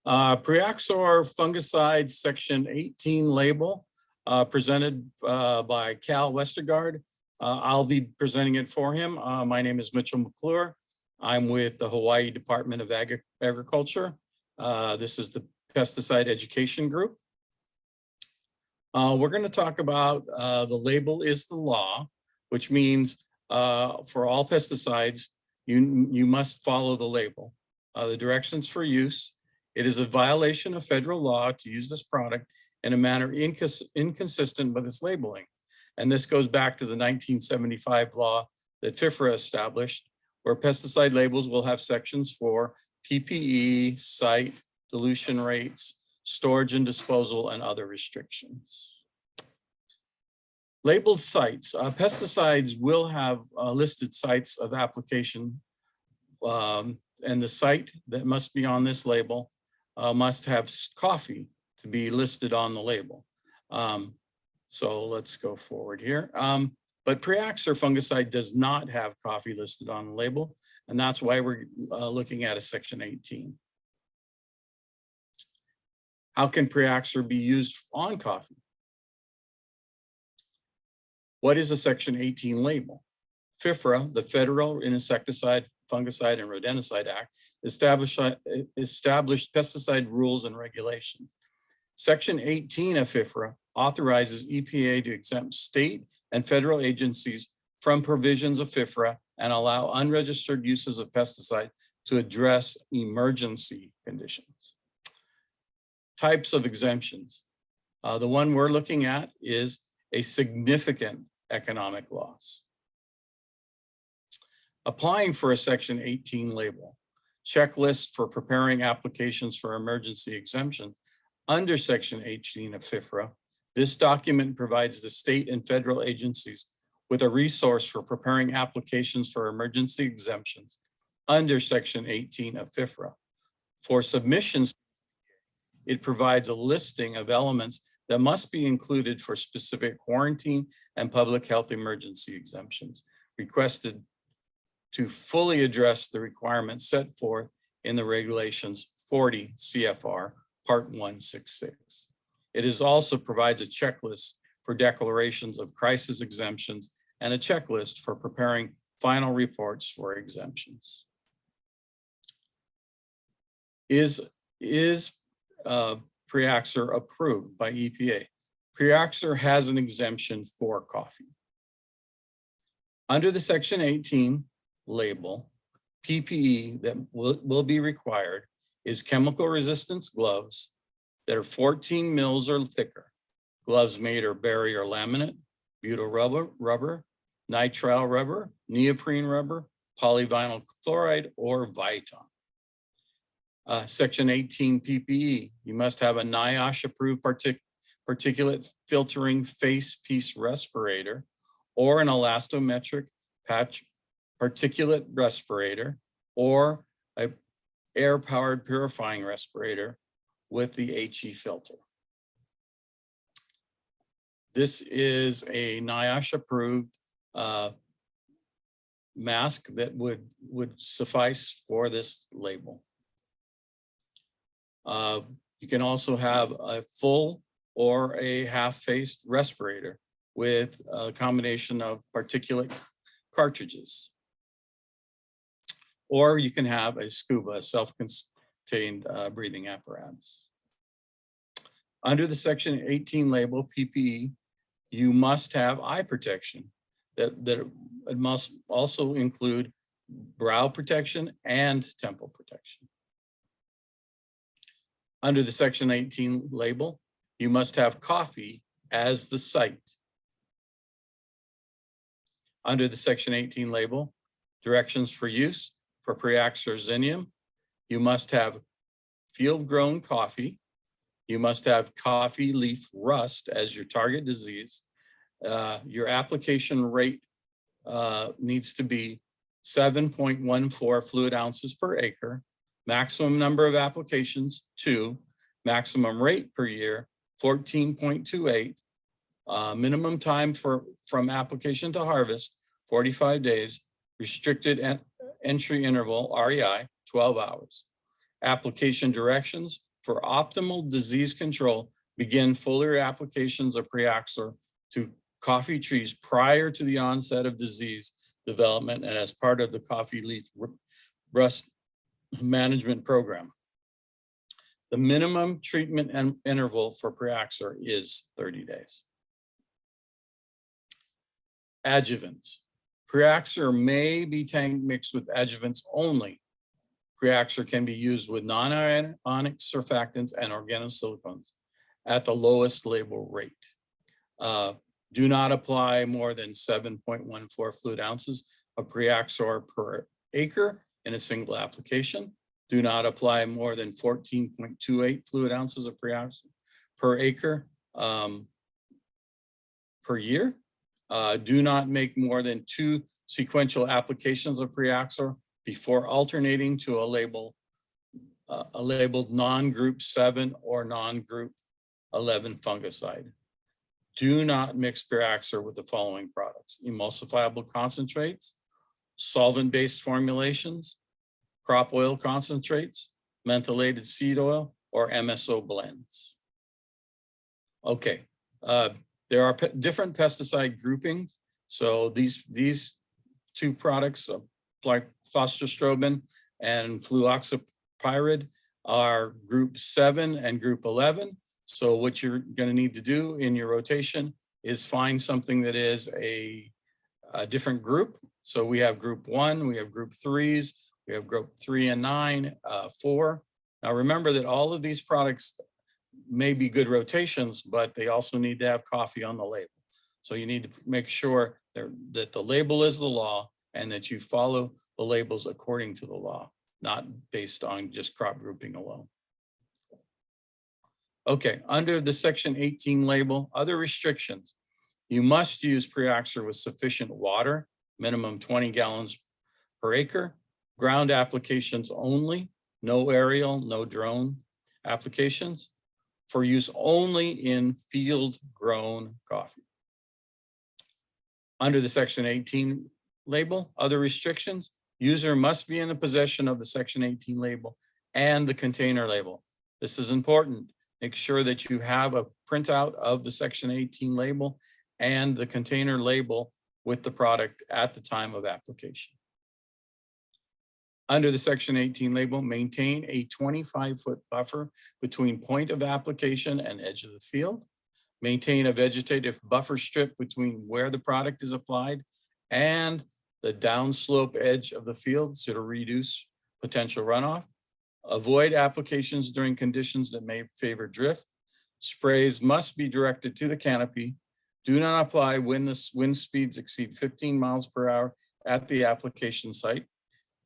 Priaxor fungicide section 18 label presented by Cal Westergaard. I'll be presenting it for him. My name is Mitchell MacCluer. I'm with the Hawaii Department of Agriculture. This is the Pesticide Education Group. We're going to talk about the label is the law, which means for all pesticides, you must follow the label. The directions for use. It is a violation of federal law to use this product in a manner inconsistent with its labeling. And this goes back to the 1975 law that FIFRA established, where pesticide labels will have sections for PPE, site, dilution rates, storage and disposal, and other restrictions. Labeled sites. Pesticides will have listed sites of application, and the site that must be on this label must have coffee to be listed on the label. So let's go forward here. But Priaxor fungicide does not have coffee listed on the label, and that's why we're looking at a section 18. How can Priaxor be used on coffee? What is a section 18 label? FIFRA, the Federal Insecticide, Fungicide, and Rodenticide Act, established pesticide rules and regulations. Section 18 of FIFRA authorizes EPA to exempt state and federal agencies from provisions of FIFRA and allow unregistered uses of pesticide to address emergency conditions. Types of exemptions. The one we're looking at is a significant economic loss. Applying for a section 18 label. Checklist for preparing applications for emergency exemptions under section 18 of FIFRA. This document provides the state and federal agencies with a resource for preparing applications for emergency exemptions under section 18 of FIFRA. For submissions, it provides a listing of elements that must be included for specific quarantine and public health emergency exemptions requested to fully address the requirements set forth in the regulations 40 CFR Part 166. It also provides a checklist for declarations of crisis exemptions and a checklist for preparing final reports for exemptions. Is Priaxor approved by EPA? Priaxor has an exemption for coffee. Under the section 18 label, PPE that will be required is chemical resistance gloves that are 14 mils or thicker. Gloves made of barrier laminate, butyl rubber, nitrile rubber, neoprene rubber, polyvinyl chloride, or Viton. Section 18 PPE, you must have a NIOSH approved particulate filtering face piece respirator or an elastometric patch particulate respirator or a air-powered purifying respirator with the HE filter. This is a NIOSH approved mask that would suffice for this label. You can also have a full or a half-faced respirator with a combination of particulate cartridges. Or you can have a scuba, a self-contained breathing apparatus. Under the section 18 label PPE, you must have eye protection. That it must also include brow protection and temple protection. Under the section 18 label, you must have coffee as the site. Under the section 18 label, directions for use for Priaxor Xemium, you must have field-grown coffee. You must have coffee leaf rust as your target disease. Your application rate needs to be 7.14 fluid ounces per acre. Maximum number of applications, 2. Maximum rate per year, 14.28. Minimum time from application to harvest, 45 days. Restricted entry interval, REI, 12 hours. Application directions, For optimal disease control, begin foliar applications of Priaxor to coffee trees prior to the onset of disease development and as part of the coffee leaf rust management program. The minimum treatment interval for Priaxor is 30 days. Adjuvants. Priaxor may be tank mixed with adjuvants only. Priaxor can be used with non-ionic surfactants and organosilicones at the lowest label rate. Do not apply more than 7.14 fluid ounces of Priaxor per acre in a single application. Do not apply more than 14.28 fluid ounces of Priaxor per acre per year. Do not make more than 2 sequential applications of Priaxor before alternating to a labeled non-group 7 or non-group 11 fungicide. Do not mix Priaxor with the following products: emulsifiable concentrates, solvent-based formulations, crop oil concentrates, mentholated seed oil, or MSO blends. Okay, there are different pesticide groupings. So these 2 products, like clostridium and fluoxapyrid, are group 7 and group 11. So what you're going to need to do in your rotation is find something that is a different group. So we have group 1, we have group 3s, we have group 3 and 9, 4. Now remember that all of these products may be good rotations, but they also need to have coffee on the label. So you need to make sure that the label is the law and that you follow the labels according to the law, not based on just crop grouping alone. Okay, under the section 18 label, other restrictions. You must use Priaxor with sufficient water, minimum 20 gallons per acre, ground applications only, no aerial, no drone applications, for use only in field-grown coffee. Under the section 18 label, other restrictions, user must be in the possession of the section 18 label and the container label. This is important. Make sure that you have a printout of the section 18 label and the container label with the product at the time of application. Under the section 18 label, maintain a 25-foot buffer between point of application and edge of the field. Maintain a vegetative buffer strip between where the product is applied and the downslope edge of the field to reduce potential runoff. Avoid applications during conditions that may favor drift. Sprays must be directed to the canopy. Do not apply when the wind speeds exceed 15 miles per hour at the application site.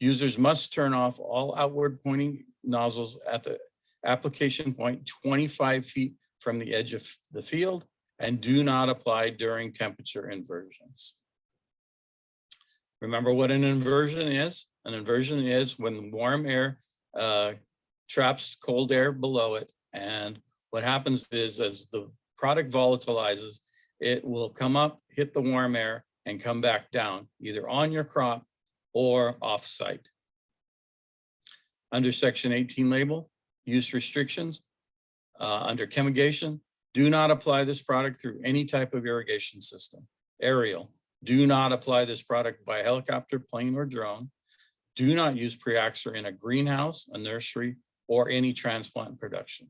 Users must turn off all outward pointing nozzles at the application point 25 feet from the edge of the field, and do not apply during temperature inversions. Remember what an inversion is? An inversion is when warm air traps cold air below it. And what happens is as the product volatilizes, it will come up, hit the warm air, and come back down, either on your crop or off-site. Under section 18 label, use restrictions. Under chemigation, do not apply this product through any type of irrigation system. Aerial, do not apply this product by helicopter, plane, or drone. Do not use Priaxor in a greenhouse, a nursery, or any transplant production.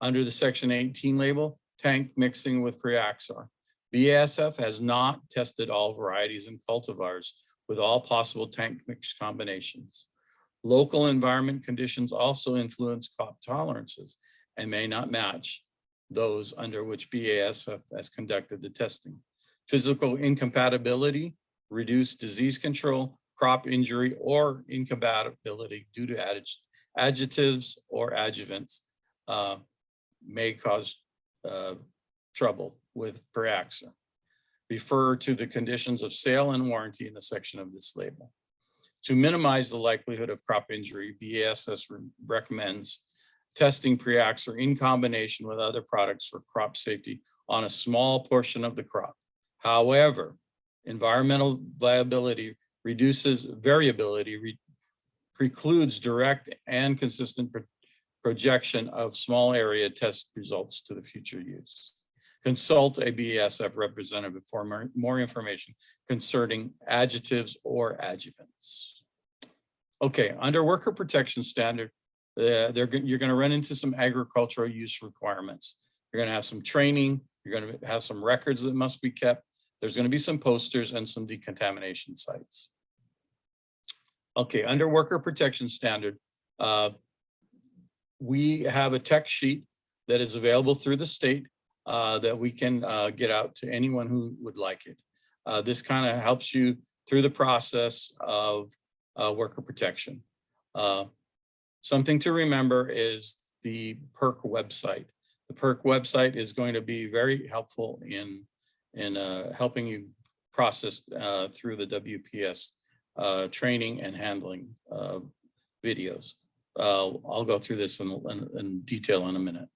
Under the section 18 label, tank mixing with Priaxor. BASF has not tested all varieties and cultivars with all possible tank mix combinations. Local environment conditions also influence crop tolerances and may not match those under which BASF has conducted the testing. Physical incompatibility, reduced disease control, crop injury, or incompatibility due to adjectives or adjuvants may cause trouble with Priaxor. Refer to the conditions of sale and warranty in the section of this label. To minimize the likelihood of crop injury, BASF recommends testing Priaxor in combination with other products for crop safety on a small portion of the crop. However, environmental variability precludes direct and consistent projection of small area test results to the future use. Consult a BASF representative for more information concerning adjectives or adjuvants. Okay, under worker protection standard, you're going to run into some agricultural use requirements. You're going to have some training. You're going to have some records that must be kept. There's going to be some posters and some decontamination sites. Okay, under worker protection standard, we have a text sheet that is available through the state that we can get out to anyone who would like it. This kind of helps you through the process of worker protection. Something to remember is the PERC website. The PERC website is going to be very helpful in helping you process through the WPS training and handling videos. I'll go through this in detail in a minute.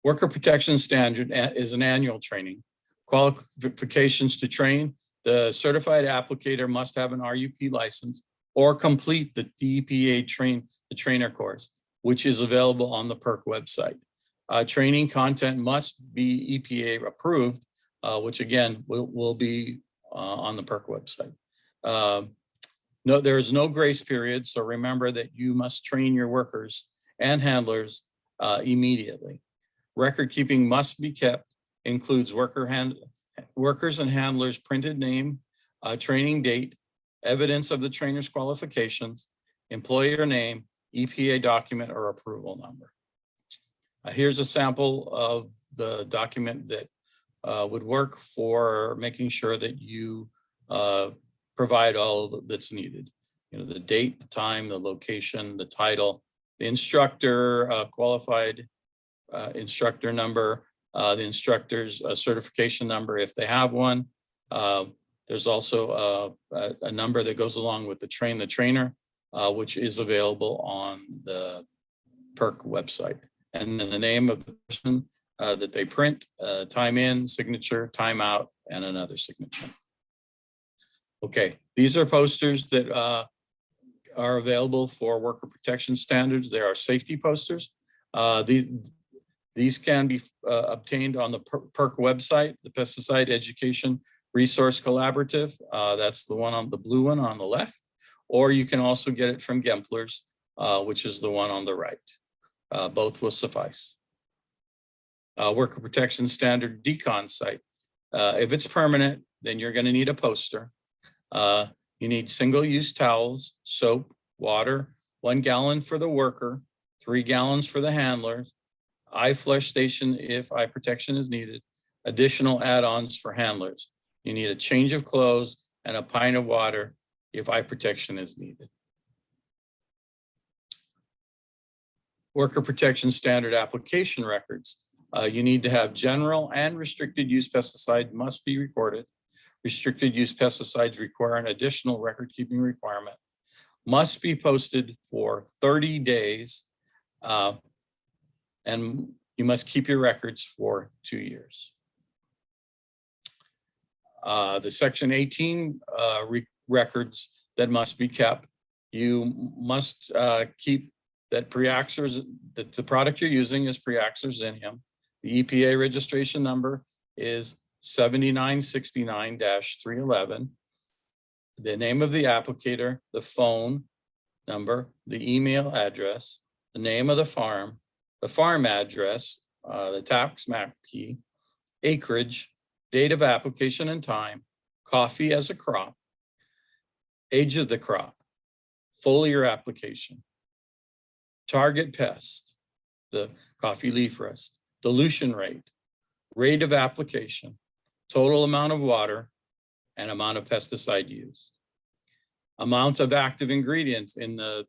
Worker protection standard is an annual training. Qualifications to train: the certified applicator must have an RUP license or complete the EPA trainer course, which is available on the PERC website. Training content must be EPA approved, which again will be on the PERC website. No, there is no grace period, so remember that you must train your workers and handlers immediately. Record keeping must be kept, includes workers and handlers' printed name, training date, evidence of the trainer's qualifications, employer name, EPA document or approval number. Here's a sample of the document that would work for making sure that you provide all that's needed. You know, the date, the time, the location, the title, the instructor, qualified instructor number, the instructor's certification number if they have one. There's also a number that goes along with the trainer, which is available on the PERC website. And then the name of the person that they print, time in, signature, time out, and another signature. Okay, these are posters that are available for worker protection standards. There are safety posters. These can be obtained on the PERC website, the Pesticide Education Resource Collaborative. That's the one on the blue one on the left, or you can also get it from GEMPLER's, which is the one on the right. Both will suffice. Worker protection standard decon site. If it's permanent, then you're going to need a poster. You need single-use towels, soap, water, 1 gallon for the worker, 3 gallons for the handlers, eye flush station if eye protection is needed, additional add-ons for handlers. You need a change of clothes and a pint of water if eye protection is needed. Worker protection standard application records. You need to have general and restricted use pesticide must be recorded. Restricted use pesticides require an additional record keeping requirement. Must be posted for 30 days. And you must keep your records for 2 years. The Section 18 records that must be kept. You must keep that that the product you're using is Priaxor Xemium. The EPA registration number is 7969-311. The name of the applicator, the phone number, the email address, the name of the farm address, the tax map key, acreage, date of application and time, coffee as a crop, age of the crop, foliar application, target pest, the coffee leaf rust, dilution rate, rate of application, total amount of water, and amount of pesticide used. Amount of active ingredients in the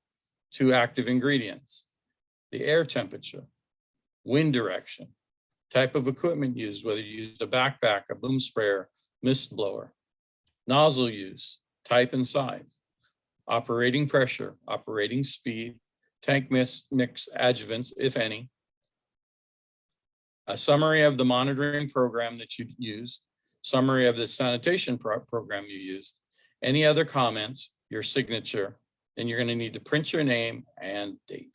2 active ingredients, the air temperature, wind direction, type of equipment used, whether you used a backpack, a boom sprayer, mist blower, nozzle use, type and size, operating pressure, operating speed, tank mix adjuvants, if any, a summary of the monitoring program that you used, summary of the sanitation program you used, any other comments, your signature, then you're going to need to print your name and date.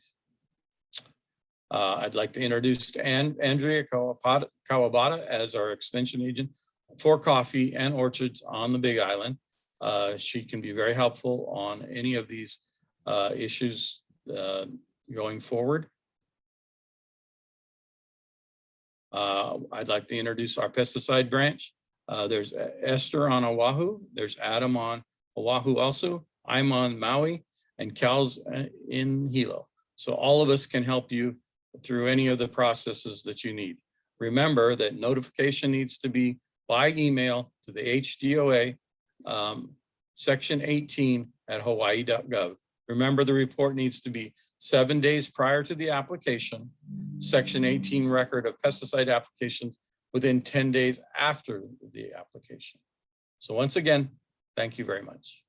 I'd like to introduce Andrea Kawabata as our extension agent for coffee and orchards on the Big Island. She can be very helpful on any of these issues going forward. I'd like to introduce our pesticide branch. There's Esther on Oahu. There's Adam on Oahu also. I'm on Maui and Cal's in Hilo. So all of us can help you through any of the processes that you need. Remember that notification needs to be by email to the HDOA section 18 at hawaii.gov. Remember, the report needs to be 7 days prior to the application, section 18 record of pesticide applications within 10 days after the application. So once again, thank you very much.